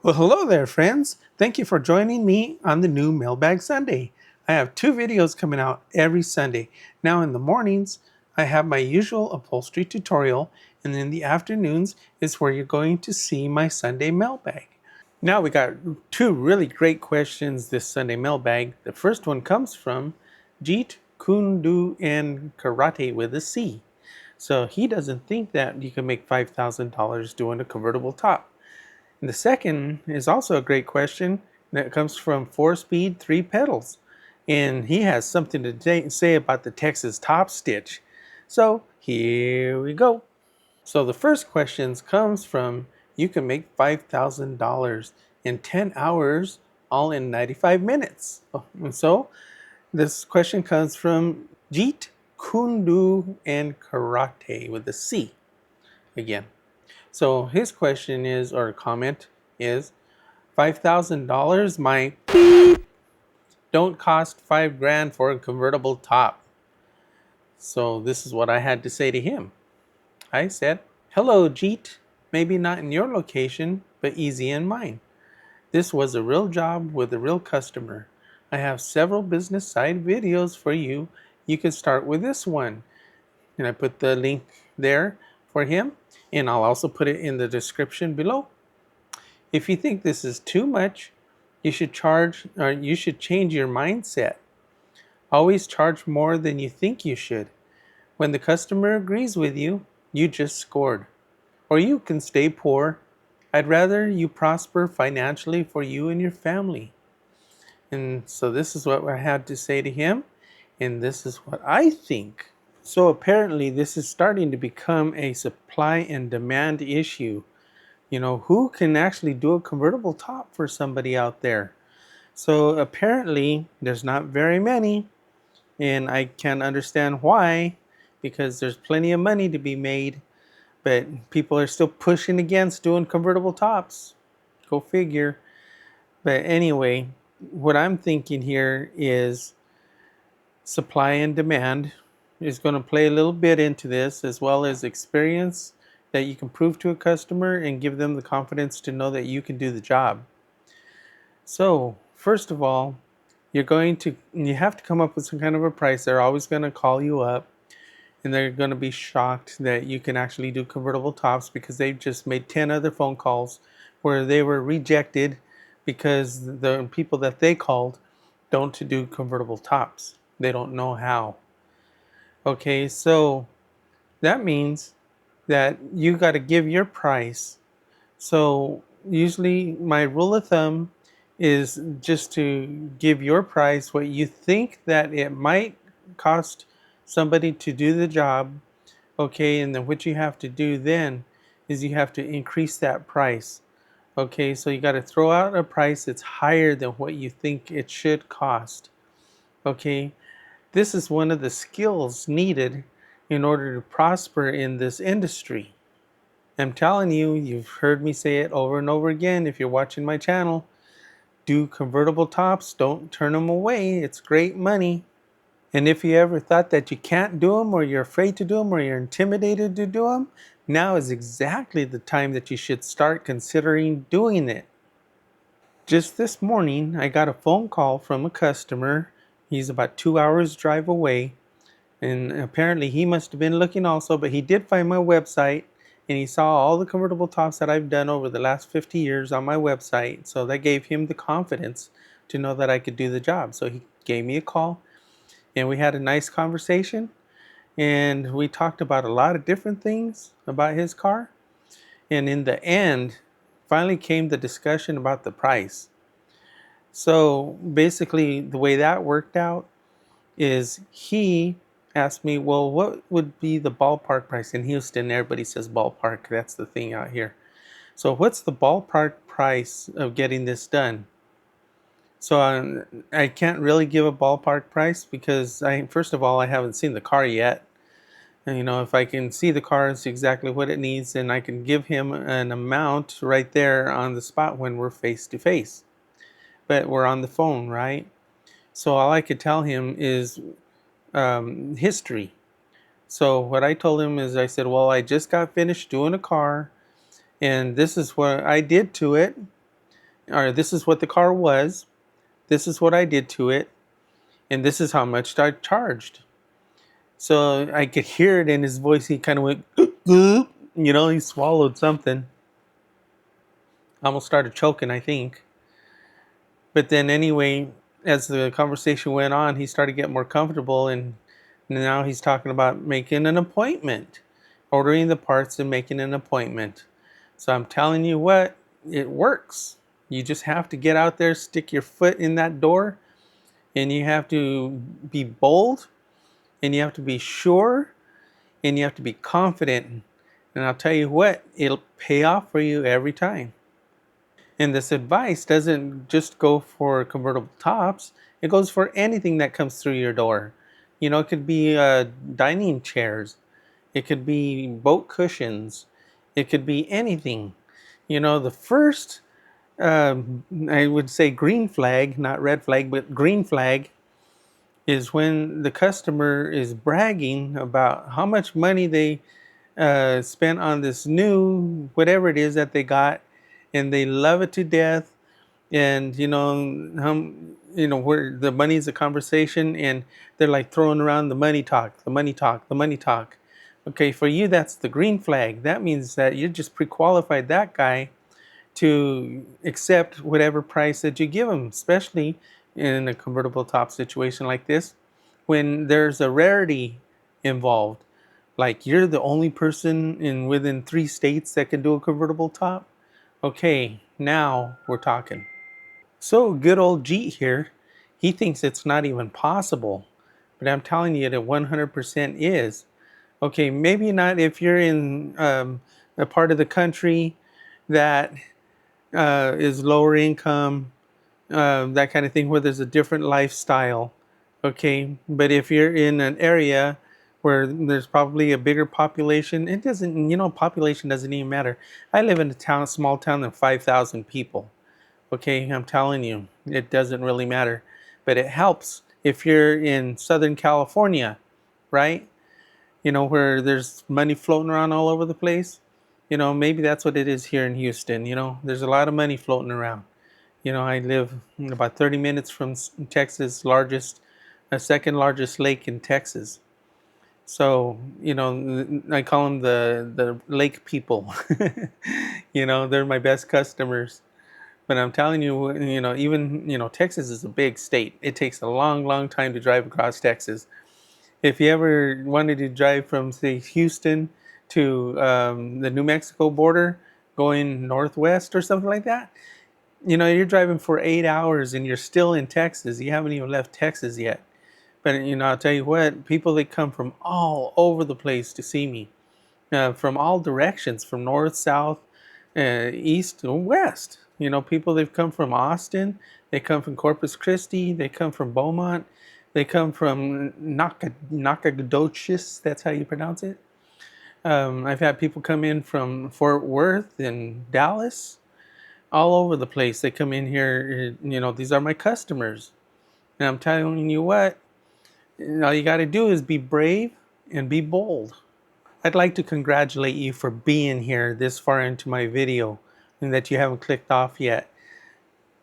Well, hello there, friends. Thank you for joining me on the new Mailbag Sunday. I have two videos coming out every Sunday. Now, in the mornings, I have my usual upholstery tutorial, and in the afternoons is where you're going to see my Sunday mailbag. Now, we got two really great questions this Sunday mailbag. The first one comes from Jeet, Kundu, and Karate with a C. So he doesn't think that you can make $5,000 doing a convertible top. And the second is also a great question that comes from 4-Speed 3 Pedals. And he has something to say about the Texas top stitch. So here we go. So the first question comes from you can make $5,000 in 10 hours, all in 95 minutes. And so this question comes from Jeet, Kundu, and Karate with a C again. So his question is, or comment is, $5,000 my pleat don't cost $5,000 for a convertible top. So this is what I had to say to him. I said, hello, Jeet. Maybe not in your location, but easy in mine. This was a real job with a real customer. I have several business side videos for you. You can start with this one. And I put the link there for him, and I'll also put it in the description below. If you think this is too much, you should change your mindset. Always charge more than you think you should. When the customer agrees with you, you just scored. Or you can stay poor. I'd rather you prosper financially for you and your family. And so this is what I had to say to him, and this is what I think. So apparently this is starting to become a supply and demand issue. You know, who can actually do a convertible top for somebody out there? So apparently there's not very many, and I can understand why, because there's plenty of money to be made, but people are still pushing against doing convertible tops. Go figure. But anyway, what I'm thinking here is supply and demand is going to play a little bit into this, as well as experience that you can prove to a customer and give them the confidence to know that you can do the job. So first of all, you have to come up with some kind of a price. They're always going to call you up, and they're going to be shocked that you can actually do convertible tops, because they've just made 10 other phone calls where they were rejected because the people that they called don't do convertible tops. They don't know how. Okay, so that means that you got to give your price. So usually my rule of thumb is just to give your price what you think that it might cost somebody to do the job. Okay, and then what you have to do then is you have to increase that price. Okay, so you got to throw out a price that's higher than what you think it should cost. Okay, this is one of the skills needed in order to prosper in this industry. I'm telling you, you've heard me say it over and over again if you're watching my channel. Do convertible tops, don't turn them away. It's great money. And if you ever thought that you can't do them, or you're afraid to do them, or you're intimidated to do them, now is exactly the time that you should start considering doing it. Just this morning, I got a phone call from a customer. He's about 2 hours drive away. And apparently he must have been looking also, but he did find my website, and he saw all the convertible tops that I've done over the last 50 years on my website. So that gave him the confidence to know that I could do the job. So he gave me a call, and we had a nice conversation, and we talked about a lot of different things about his car. And in the end, finally came the discussion about the price. So basically the way that worked out is he asked me, well, what would be the ballpark price? In Houston, everybody says ballpark. That's the thing out here. So what's the ballpark price of getting this done? So I can't really give a ballpark price, because first of all, I haven't seen the car yet. And, you know, if I can see the car, it's exactly what it needs, and I can give him an amount right there on the spot when we're face to face. But we're on the phone, right? So all I could tell him is history. So what I told him is, I said, well, I just got finished doing a car, and this is what I did to it. or this is what the car was, this is what I did to it, and this is how much I charged. So I could hear it in his voice. He kind of went, he swallowed something. Almost started choking, I think. But then, anyway, as the conversation went on, he started getting more comfortable, and now he's talking about making an appointment, ordering the parts and making an appointment. So I'm telling you what, it works. You just have to get out there, stick your foot in that door, and you have to be bold, and you have to be sure, and you have to be confident. And I'll tell you what, it'll pay off for you every time. And this advice doesn't just go for convertible tops, it goes for anything that comes through your door. It could be dining chairs, it could be boat cushions, it could be anything. The first, I would say green flag, not red flag, but green flag, is when the customer is bragging about how much money they spent on this new whatever it is that they got, and they love it to death. And where the money's a conversation, and they're like throwing around the money talk, the money talk, the money talk. Okay, for you, that's the green flag. That means that you just pre-qualified that guy to accept whatever price that you give him, especially in a convertible top situation like this, when there's a rarity involved. Like you're the only person in within 3 states that can do a convertible top. Okay, now we're talking. So good old Jeet here, he thinks it's not even possible, but I'm telling you that 100% is. Okay, maybe not if you're in a part of the country that is lower income, that kind of thing, where there's a different lifestyle. Okay, but if you're in an area where there's probably a bigger population, it doesn't, population doesn't even matter. I live in a small town of 5,000 people. Okay, I'm telling you, it doesn't really matter. But it helps if you're in Southern California, right? Where there's money floating around all over the place. Maybe that's what it is here in Houston. There's a lot of money floating around. I live about 30 minutes from Texas' second largest lake in Texas. So, I call them the lake people. They're my best customers. But I'm telling you, even, Texas is a big state. It takes a long, long time to drive across Texas. If you ever wanted to drive from, say, Houston to the New Mexico border, going northwest or something like that, you're driving for 8 hours and you're still in Texas. You haven't even left Texas yet. But, I'll tell you what, people that come from all over the place to see me, from all directions, from north, south, east, and west. People, they've come from Austin, they come from Corpus Christi, they come from Beaumont, they come from Nacogdoches, that's how you pronounce it. I've had people come in from Fort Worth and Dallas, all over the place. They come in here, these are my customers. And I'm telling you what, all you got to do is be brave and be bold. I'd like to congratulate you for being here this far into my video and that you haven't clicked off yet.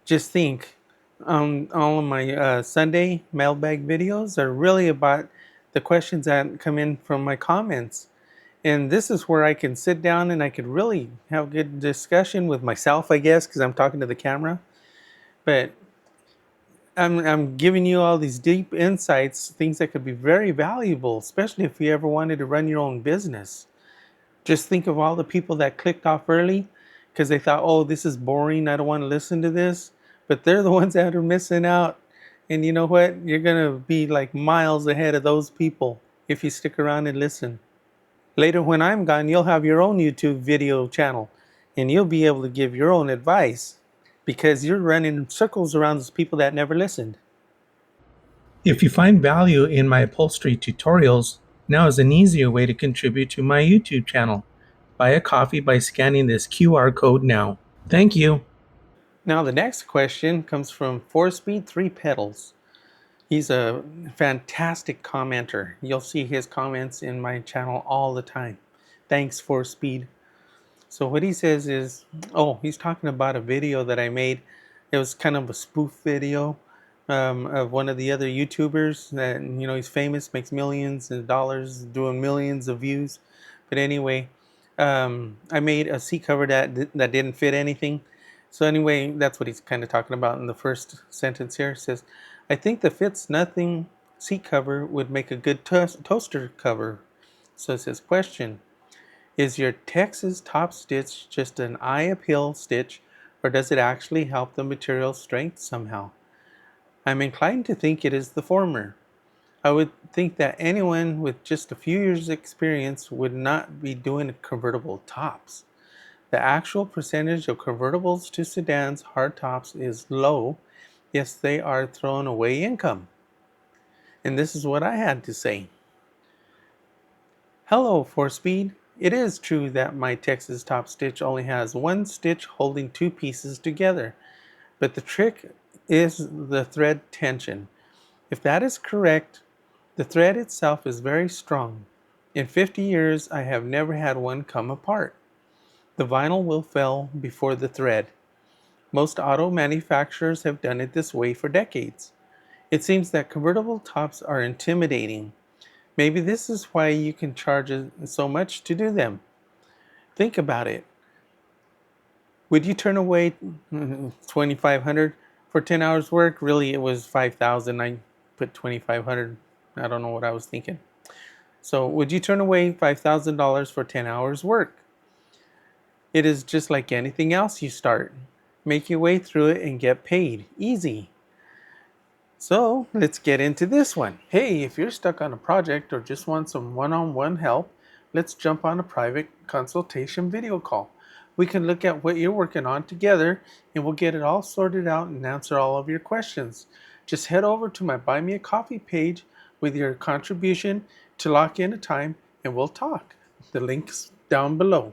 Just think, all of my Sunday mailbag videos are really about the questions that come in from my comments. And this is where I can sit down and I could really have a good discussion with myself, I guess, because I'm talking to the camera. But I'm giving you all these deep insights, things that could be very valuable, especially if you ever wanted to run your own business. Just think of all the people that clicked off early because they thought, oh, this is boring, I don't want to listen to this. But they're the ones that are missing out. And you know what? You're going to be like miles ahead of those people if you stick around and listen. Later, when I'm gone, you'll have your own YouTube video channel and you'll be able to give your own advice because you're running circles around those people that never listened. If you find value in my upholstery tutorials, now is an easier way to contribute to my YouTube channel. Buy a coffee by scanning this QR code now. Thank you. Now the next question comes from 4-Speed 3 Pedals. He's a fantastic commenter. You'll see his comments in my channel all the time. Thanks, 4-Speed. So what he says is, oh, he's talking about a video that I made. It was kind of a spoof video of one of the other YouTubers that, he's famous, makes millions of dollars, doing millions of views. But anyway, I made a seat cover that didn't fit anything. So anyway, that's what he's kind of talking about in the first sentence here. It says, I think the fits nothing seat cover would make a good toaster cover. So it says, question. Is your Texas top stitch just an eye appeal stitch, or does it actually help the material strength somehow? I'm inclined to think it is the former. I would think that anyone with just a few years experience would not be doing convertible tops. The actual percentage of convertibles to sedans hard tops is low. Yes, they are thrown away income. And this is what I had to say. Hello, 4Speed. It is true that my Texas top stitch only has one stitch holding two pieces together, but the trick is the thread tension. If that is correct, the thread itself is very strong. In 50 years, I have never had one come apart. The vinyl will fail before the thread. Most auto manufacturers have done it this way for decades. It seems that convertible tops are intimidating. Maybe this is why you can charge so much to do them. Think about it. Would you turn away 2,500 for 10 hours work? Really, it was 5,000. I put 2,500. I don't know what I was thinking. So would you turn away $5,000 for 10 hours work? It is just like anything else you start. Make your way through it and get paid. Easy. So let's get into this one. Hey, if you're stuck on a project or just want some one-on-one help, let's jump on a private consultation video call. We can look at what you're working on together and we'll get it all sorted out and answer all of your questions. Just head over to my Buy Me a Coffee page with your contribution to lock in a time and we'll talk. The link's down below.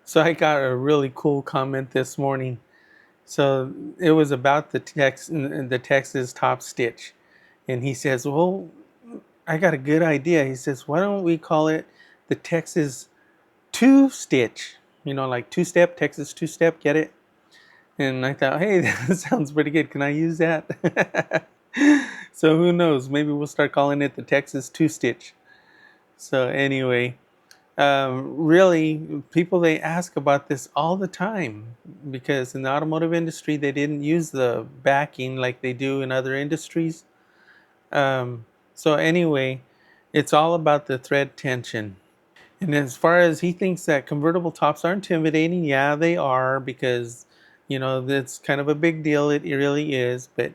So I got a really cool comment this morning. So it was about the Texas top stitch. And he says, well, I got a good idea. He says, why don't we call it the Texas two stitch? Like two-step, Texas two-step, get it? And I thought, hey, that sounds pretty good. Can I use that? So who knows? Maybe we'll start calling it the Texas two-stitch. So anyway, really, people, they ask about this all the time because in the automotive industry, they didn't use the backing like they do in other industries. So anyway, it's all about the thread tension. And as far as he thinks that convertible tops are intimidating, yeah, they are because, that's kind of a big deal. It really is. But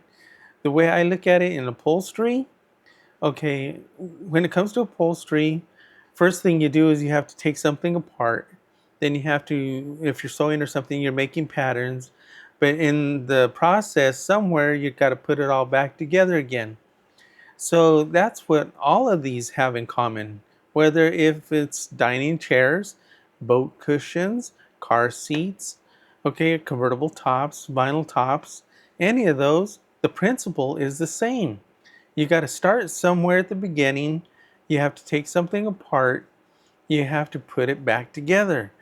the way I look at it in upholstery, okay, when it comes to upholstery, first thing you do is you have to take something apart. Then you have to, if you're sewing or something, you're making patterns. But in the process, somewhere, you've got to put it all back together again. So that's what all of these have in common. Whether if it's dining chairs, boat cushions, car seats, okay, convertible tops, vinyl tops, any of those, the principle is the same. You got to start somewhere at the beginning. You have to take something apart. You have to put it back together.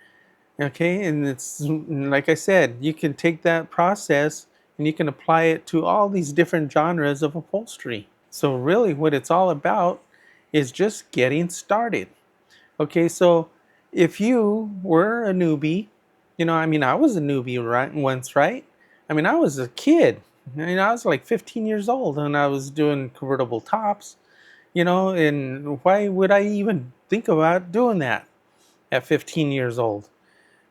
Okay, and it's like I said, you can take that process and you can apply it to all these different genres of upholstery. So really what it's all about is just getting started. Okay, so if you were a newbie, I was a newbie once, right? I was a kid. I was like 15 years old and I was doing convertible tops, and why would I even think about doing that at 15 years old?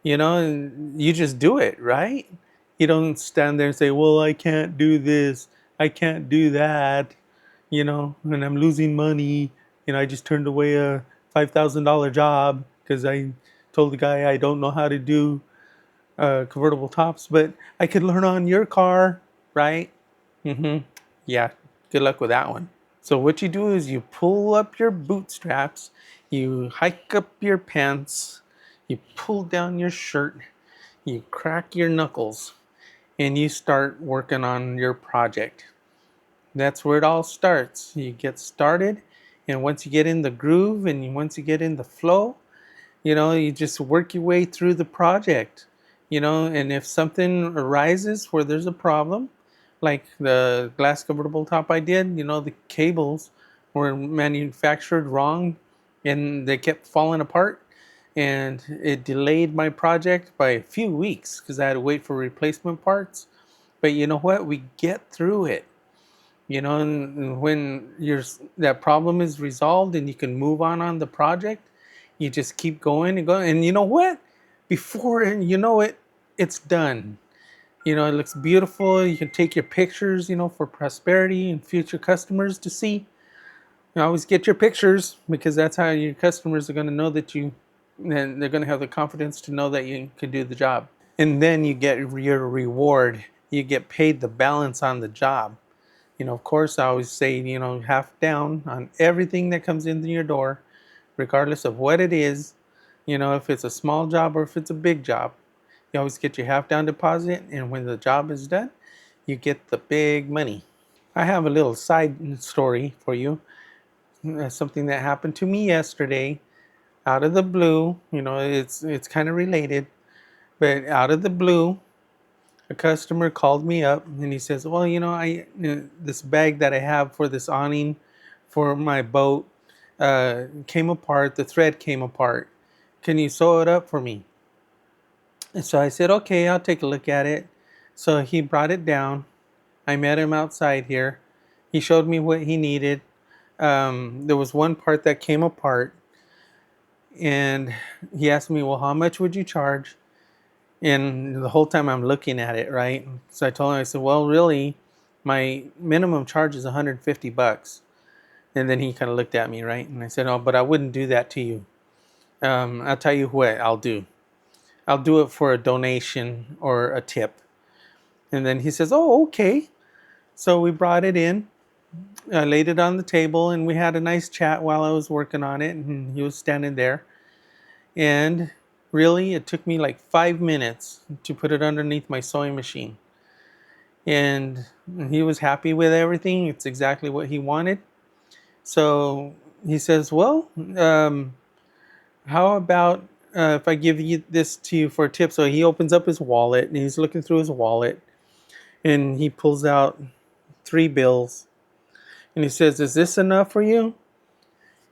And you just do it, right? You don't stand there and say, well, I can't do this, I can't do that, and I'm losing money. I just turned away a $5,000 job because I told the guy I don't know how to do convertible tops, but I could learn on your car, right? Yeah, good luck with that one. So what you do is you pull up your bootstraps, you hike up your pants, you pull down your shirt, you crack your knuckles, and you start working on your project. That's where it all starts. You get started, and once you get in the groove and once you get in the flow, You just work your way through the project, and if something arises where there's a problem, like the glass convertible top I did, the cables were manufactured wrong and they kept falling apart, and it delayed my project by a few weeks because I had to wait for replacement parts. But you know what? We get through it. And when that problem is resolved and you can move on the project, you just keep going and going. And you know what? Before you know it, it's done. It looks beautiful. You can take your pictures, for prosperity and future customers to see. You always get your pictures because that's how your customers are going to know that and they're going to have the confidence to know that you can do the job. And then you get your reward. You get paid the balance on the job. Of course, I always say, half down on everything that comes in your door, regardless of what it is. If it's a small job or if it's a big job, you always get your half down deposit. And when the job is done, you get the big money. I have a little side story for you. Something that happened to me yesterday out of the blue. It's kind of related, but out of the blue, a customer called me up and he says, well, this bag that I have for this awning for my boat came apart. The thread came apart. Can you sew it up for me? And so I said, okay, I'll take a look at it. So he brought it down. I met him outside here. He showed me what he needed. There was one part that came apart, and he asked me, well, how much would you charge? And the whole time I'm looking at it, right? So I told him, I said, well, really, my minimum charge is $150. And then he kind of looked at me, right? And I said, oh, but I wouldn't do that to you. I'll tell you what I'll do. I'll do it for a donation or a tip. And then he says, oh, okay. So we brought it in. I laid it on the table and we had a nice chat while I was working on it. And he was standing there. And really, it took me like 5 minutes to put it underneath my sewing machine. And he was happy with everything. It's exactly what he wanted. So he says, well, how about if I give you this to you for a tip? So he opens up his wallet and he's looking through his wallet and he pulls out 3 bills. And he says, is this enough for you?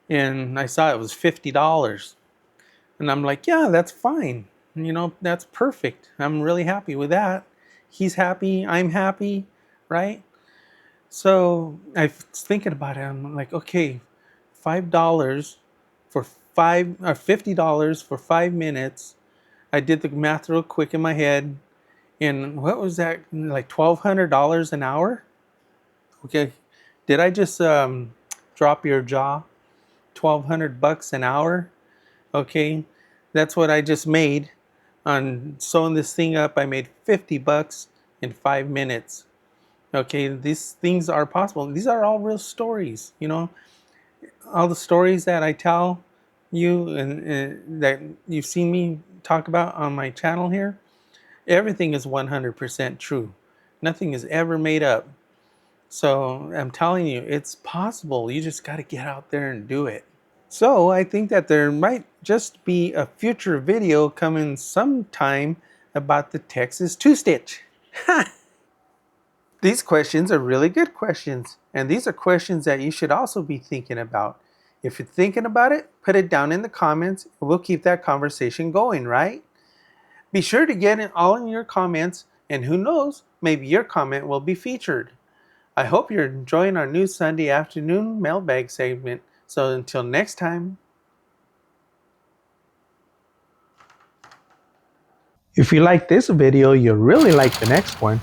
And I saw it was $50. And I'm like, yeah, that's fine. That's perfect. I'm really happy with that. He's happy. I'm happy, right? So I was thinking about it. I'm like, okay, $5 for $50 for 5 minutes. I did the math real quick in my head. And what was that? Like $1,200 an hour? Okay. Did I just drop your jaw? $1,200 an hour? Okay, that's what I just made on sewing this thing up. I made $50 in 5 minutes. Okay, these things are possible. These are all real stories. All the stories that I tell you and that you've seen me talk about on my channel here, everything is 100% true. Nothing is ever made up. So I'm telling you, it's possible. You just got to get out there and do it. So I think that there might just be a future video coming sometime about the Texas two-stitch. These questions are really good questions, and these are questions that you should also be thinking about. If you're thinking about it, put it down in the comments, and we'll keep that conversation going, right? Be sure to get it all in your comments, and who knows, maybe your comment will be featured. I hope you're enjoying our new Sunday afternoon mailbag segment. So until next time. If you like this video, you'll really like the next one.